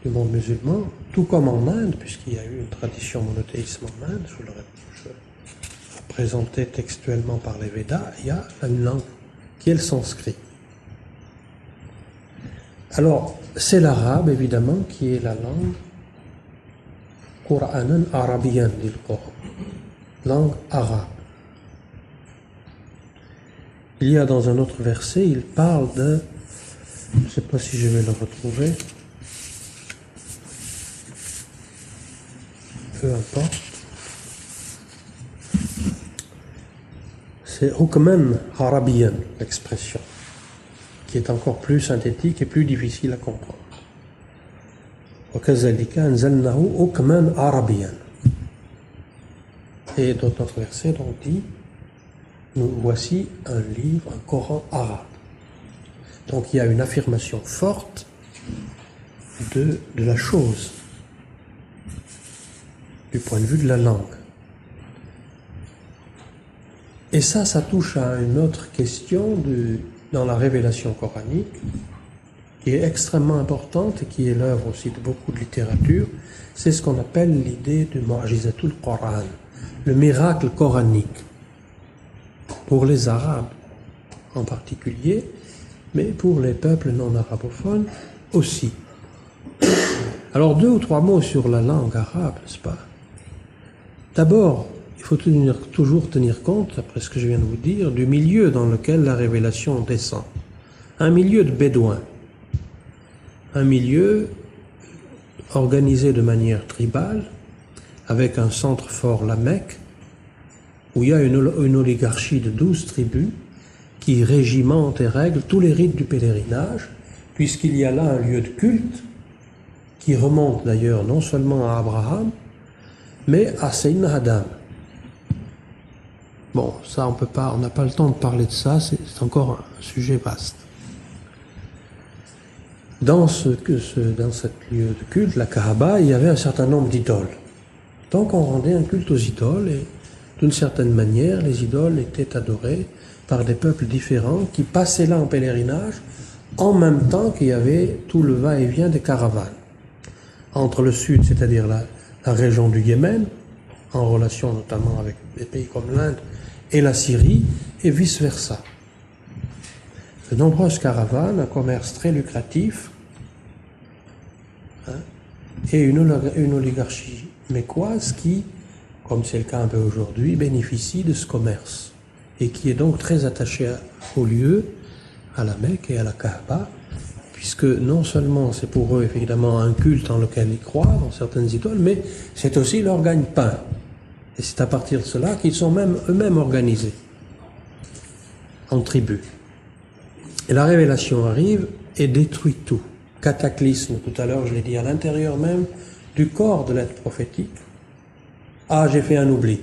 du monde musulman, tout comme en Inde, puisqu'il y a eu une tradition monothéisme en Inde, je le présenté textuellement par les Védas, il y a une langue qui est le sanskrit. Alors, c'est l'arabe, évidemment, qui est la langue Qur'anan arabiyan, dit le Coran, langue arabe. Il y a dans un autre verset, il parle de, je ne sais pas si je vais le retrouver, peu importe, c'est Hukman Arabiyan, l'expression, qui est encore plus synthétique et plus difficile à comprendre. وَكَذَلِكَ أَنزَلْنَاهُ حُكْمًا عَرَبِيًّا. Et dans notre verset, on dit, nous voici un livre, un Coran arabe. Donc il y a une affirmation forte de la chose, du point de vue de la langue. Et ça touche à une autre question dans la révélation coranique, qui est extrêmement importante et qui est l'œuvre aussi de beaucoup de littérature. C'est ce qu'on appelle l'idée du Mu'jizatul Qur'an, le miracle coranique. Pour les Arabes en particulier, mais pour les peuples non arabophones aussi. Alors 2 ou 3 mots sur la langue arabe, n'est-ce pas? D'abord, il faut toujours tenir compte, après ce que je viens de vous dire, du milieu dans lequel la révélation descend. Un milieu de bédouins, un milieu organisé de manière tribale, avec un centre fort, la Mecque, où il y a une oligarchie de 12 tribus qui régimentent et règlent tous les rites du pèlerinage, puisqu'il y a là un lieu de culte qui remonte d'ailleurs non seulement à Abraham, mais à Sayyidina Adam. Bon, ça on n'a pas le temps de parler de ça, c'est encore un sujet vaste. Dans cet lieu de culte, la Kaaba, il y avait un certain nombre d'idoles. Donc on rendait un culte aux idoles et d'une certaine manière, les idoles étaient adorées par des peuples différents qui passaient là en pèlerinage en même temps qu'il y avait tout le va-et-vient des caravanes. Entre le sud, c'est-à-dire la région du Yémen, en relation notamment avec des pays comme l'Inde et la Syrie, et vice-versa. De nombreuses caravanes, un commerce très lucratif, et une oligarchie mécoise qui, comme c'est le cas un peu aujourd'hui, bénéficie de ce commerce et qui est donc très attaché au lieu, à la Mecque et à la Kaaba, puisque non seulement c'est pour eux évidemment un culte dans lequel ils croient, dans certaines idoles, mais c'est aussi leur gagne-pain. Et c'est à partir de cela qu'ils sont eux-mêmes organisés en tribus. Et la révélation arrive et détruit tout. Cataclysme, tout à l'heure je l'ai dit, à l'intérieur même du corps de l'être prophétique. Ah, j'ai fait un oubli.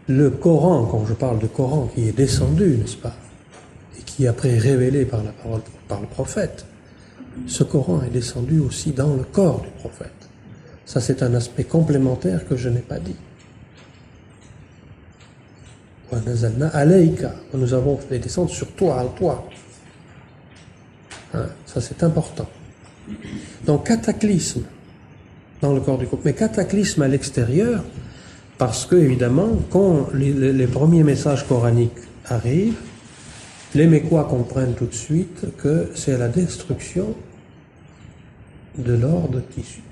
Le Coran, quand je parle de Coran qui est descendu, n'est-ce pas, et qui est après révélé par la parole, par le prophète, ce Coran est descendu aussi dans le corps du prophète. Ça, c'est un aspect complémentaire que je n'ai pas dit. Nous avons fait descendre sur toi, à toi. Ça, c'est important. Donc, cataclysme dans le corps du couple, mais cataclysme à l'extérieur, parce que, évidemment, quand les premiers messages coraniques arrivent, les Mécois comprennent tout de suite que c'est la destruction de l'ordre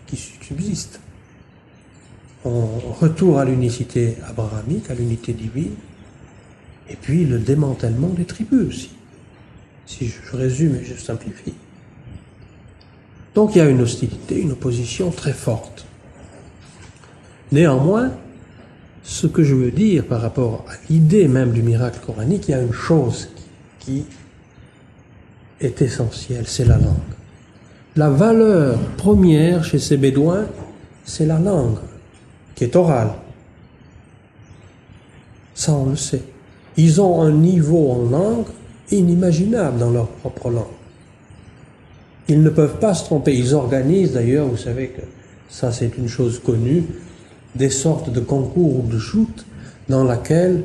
qui subsiste. On retourne à l'unicité abrahamique, à l'unité divine, et puis le démantèlement des tribus aussi. Si je résume et je simplifie. Donc il y a une hostilité, une opposition très forte. Néanmoins, ce que je veux dire par rapport à l'idée même du miracle coranique, il y a une chose qui est essentielle, c'est la langue. La valeur première chez ces Bédouins, c'est la langue, qui est orale. Ça, on le sait. Ils ont un niveau en langue inimaginable dans leur propre langue. Ils ne peuvent pas se tromper. Ils organisent d'ailleurs, vous savez que ça c'est une chose connue, des sortes de concours ou de joutes dans laquelle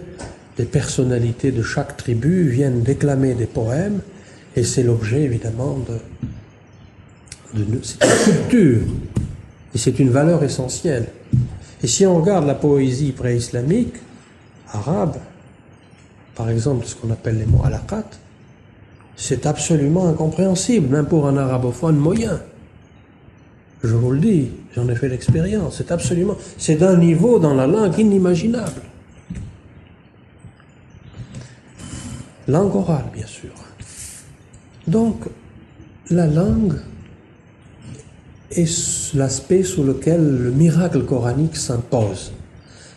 les personnalités de chaque tribu viennent déclamer des poèmes, et c'est l'objet évidemment c'est une culture, et c'est une valeur essentielle. Et si on regarde la poésie pré-islamique, arabe, par exemple ce qu'on appelle les mots halaqat, c'est absolument incompréhensible, même pour un arabophone moyen. Je vous le dis, j'en ai fait l'expérience, c'est d'un niveau dans la langue inimaginable. Langue orale, bien sûr. Donc, la langue est l'aspect sous lequel le miracle coranique s'impose.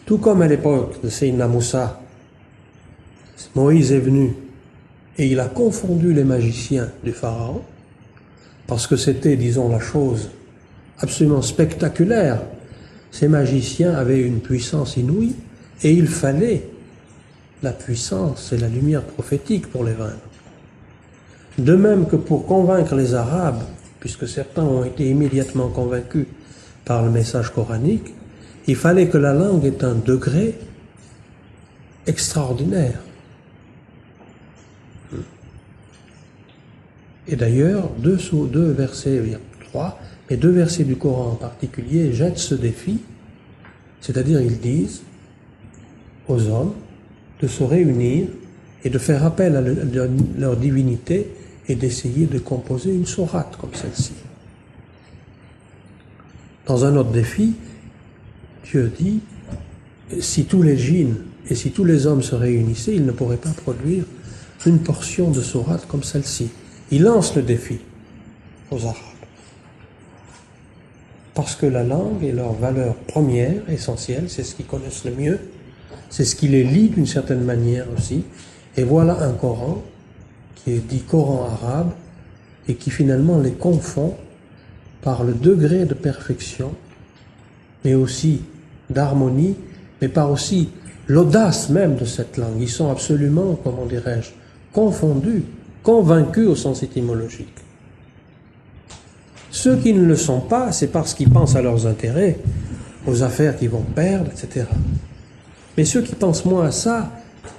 Tout comme à l'époque de Sayyidina Moussa, Moïse est venu et il a confondu les magiciens du Pharaon, parce que c'était, disons, la chose absolument spectaculaire. Ces magiciens avaient une puissance inouïe et il fallait la puissance et la lumière prophétique pour les vaincre. De même que pour convaincre les Arabes, puisque certains ont été immédiatement convaincus par le message coranique, il fallait que la langue ait un degré extraordinaire. Et d'ailleurs, deux versets, il y a trois, mais deux versets du Coran en particulier jettent ce défi, c'est-à-dire ils disent aux hommes de se réunir et de faire appel à leur divinité et d'essayer de composer une sourate comme celle-ci. Dans un autre défi, Dieu dit, si tous les djinns et si tous les hommes se réunissaient, ils ne pourraient pas produire une portion de sourate comme celle-ci. Il lance le défi aux Arabes. Parce que la langue est leur valeur première, essentielle, c'est ce qu'ils connaissent le mieux, c'est ce qui les lie d'une certaine manière aussi. Et voilà un Coran qui est dit Coran arabe et qui finalement les confond par le degré de perfection, mais aussi d'harmonie, mais par aussi l'audace même de cette langue. Ils sont absolument, comment dirais-je, confondus, convaincus au sens étymologique. Ceux qui ne le sont pas, c'est parce qu'ils pensent à leurs intérêts, aux affaires qu'ils vont perdre, etc. Mais ceux qui pensent moins à ça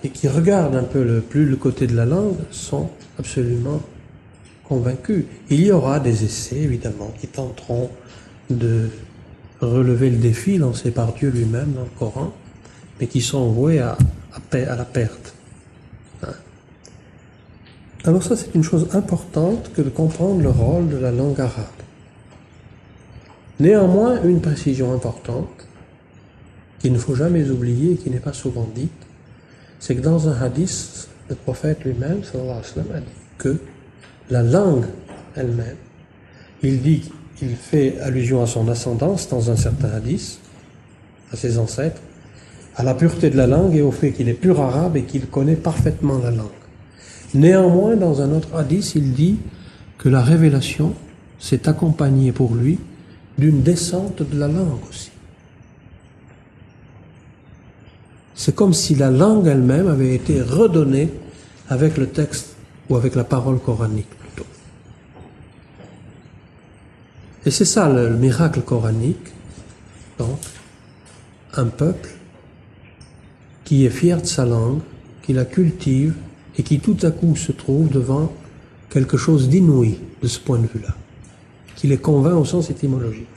et qui regardent un peu plus le côté de la langue sont absolument convaincus. Il y aura des essais, évidemment, qui tenteront de relever le défi lancé par Dieu lui-même dans le Coran, mais qui sont voués à la perte. Alors ça, c'est une chose importante que de comprendre le rôle de la langue arabe. Néanmoins, une précision importante, qu'il ne faut jamais oublier et qui n'est pas souvent dite, c'est que dans un hadith, le prophète lui-même, sallallahu alayhi wa sallam, a dit que la langue elle-même, il fait allusion à son ascendance dans un certain hadith, à ses ancêtres, à la pureté de la langue et au fait qu'il est pur arabe et qu'il connaît parfaitement la langue. Néanmoins, dans un autre hadith, il dit que la révélation s'est accompagnée pour lui d'une descente de la langue aussi. C'est comme si la langue elle-même avait été redonnée avec le texte ou avec la parole coranique plutôt. Et c'est ça le miracle coranique, donc un peuple qui est fier de sa langue, qui la cultive et qui tout à coup se trouve devant quelque chose d'inouï de ce point de vue-là, qui les convainc au sens étymologique.